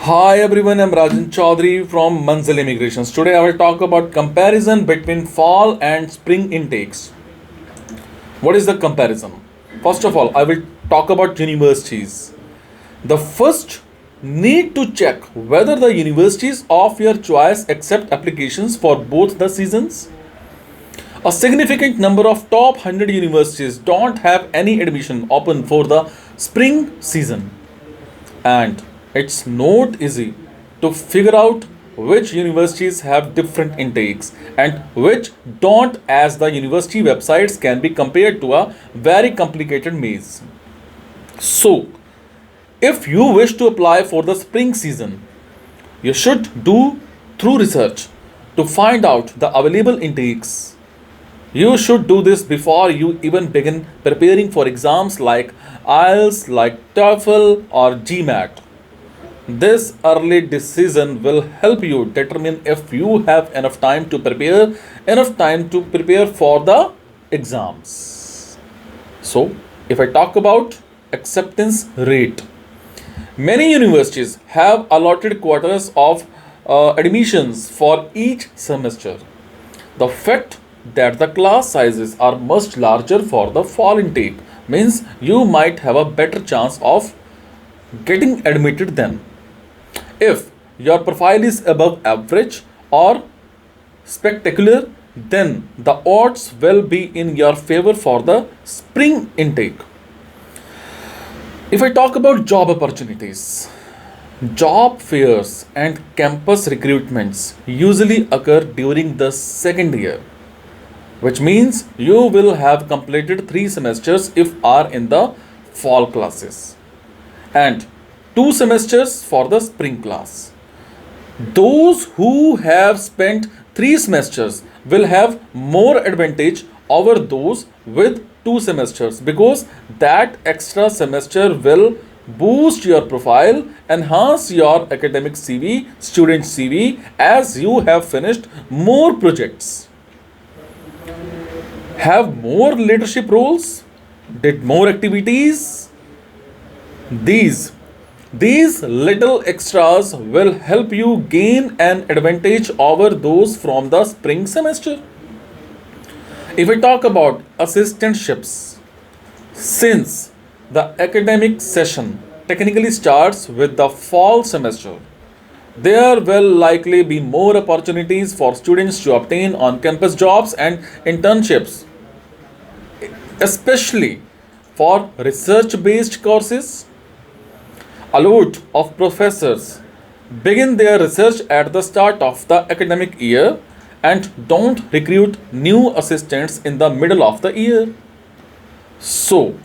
Hi everyone, I'm Rajan Chaudhary from Manzil Immigrations. Today I will talk about comparison between fall and spring intakes. What is the comparison? First of all, I will talk about universities. The first need to check whether the universities of your choice accept applications for both the seasons. A significant number of top 100 universities don't have any admission open for the spring season, and it's not easy to figure out which universities have different intakes and which don't, as the university websites can be compared to a very complicated maze. So, if you wish to apply for the spring season, you should do through research to find out the available intakes. You should do this before you even begin preparing for exams like IELTS, like TOEFL or GMAT. This early decision will help you determine if you have enough time to prepare for the exams. So, if I talk about acceptance rate, many universities have allotted quotas of admissions for each semester. The fact that the class sizes are much larger for the fall intake means you might have a better chance of getting admitted then. If your profile is above average or spectacular, then the odds will be in your favor for the spring intake. If I talk about job opportunities, job fairs and campus recruitments usually occur during the second year, which means you will have completed 3 semesters if are in the fall classes and 2 semesters for the spring class. Those who have spent 3 semesters will have more advantage over those with 2 semesters because that extra semester will boost your profile, enhance your academic CV, student CV, as you have finished more projects, have more leadership roles, did more activities. These these little extras will help you gain an advantage over those from the spring semester. If we talk about assistantships, since the academic session technically starts with the fall semester, there will likely be more opportunities for students to obtain on campus jobs and internships, especially for research based courses. A lot of professors begin their research at the start of the academic year and don't recruit new assistants in the middle of the year. So,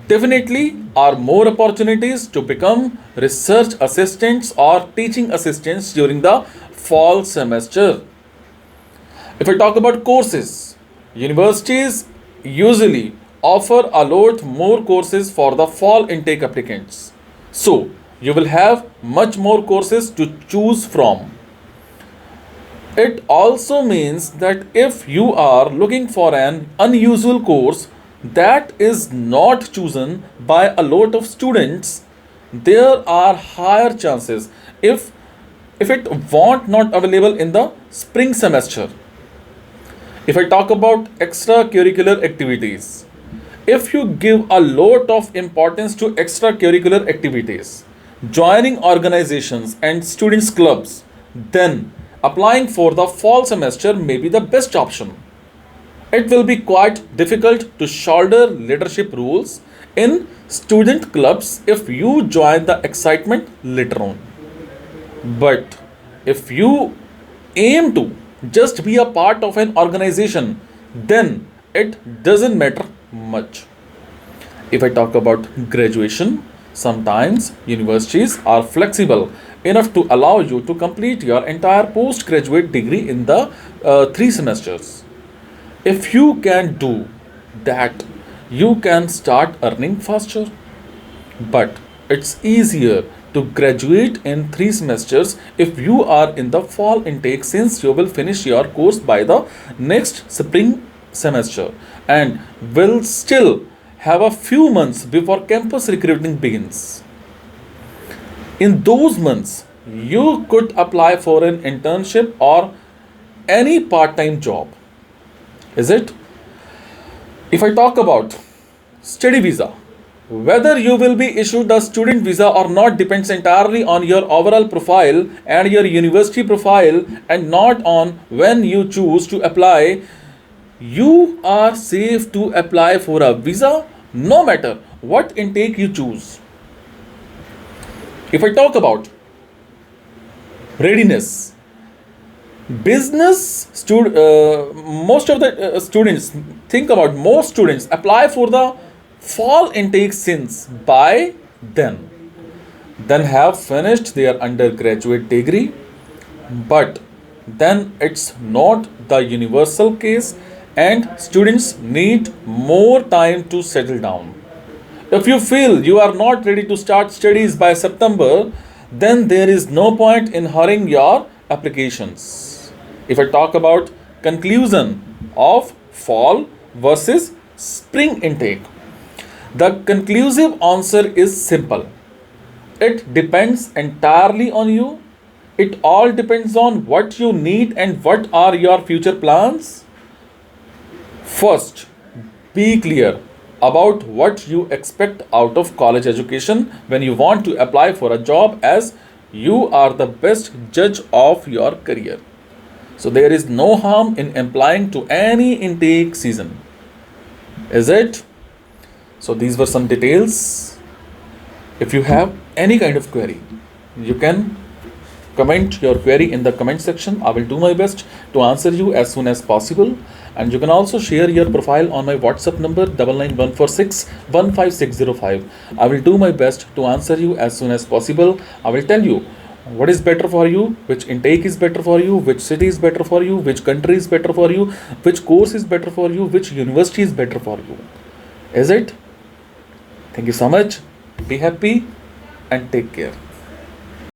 definitely are more opportunities to become research assistants or teaching assistants during the fall semester. If I talk about courses, universities usually offer a lot more courses for the fall intake applicants. So, you will have much more courses to choose from. It also means that if you are looking for an unusual course that is not chosen by a lot of students, there are higher chances if it won't not available in the spring semester. If I talk about extracurricular activities, if you give a lot of importance to extracurricular activities, joining organizations and students clubs, then applying for the fall semester may be the best option. It will be quite difficult to shoulder leadership roles in student clubs if you join the excitement later on. But if you aim to just be a part of an organization, then it doesn't matter much. If I talk about graduation, sometimes universities are flexible enough to allow you to complete your entire postgraduate degree in the 3 semesters. If you can do that, you can start earning faster. But it's easier to graduate in 3 semesters if you are in the fall intake, since you will finish your course by the next spring semester and will still have a few months before campus recruiting begins. In those months, you could apply for an internship or any part time job. Is it? If I talk about study visa, whether you will be issued a student visa or not depends entirely on your overall profile and your university profile and not on when you choose to apply. You are safe to apply for a visa no matter what intake you choose. If I talk about readiness, business most of the students, think about, most students apply for the fall intake since by then have finished their undergraduate degree, but then it's not the universal case and students need more time to settle down. If you feel you are not ready to start studies by September, then there is no point in hurrying your applications. If I talk about conclusion of fall versus spring intake, the conclusive answer is simple. It depends entirely on you. It all depends on what you need and what are your future plans. First, be clear about what you expect out of college education when you want to apply for a job, as you are the best judge of your career. So, there is no harm in applying to any intake season. Is it? So, these were some details. If you have any kind of query, you can comment your query in the comment section. I will do my best to answer you as soon as possible. And you can also share your profile on my WhatsApp number 99146 I will do my best to answer you as soon as possible. I will tell you what is better for you, which intake is better for you, which city is better for you, which country is better for you, which course is better for you, which university is better for you. Is it? Thank you so much. Be happy and take care.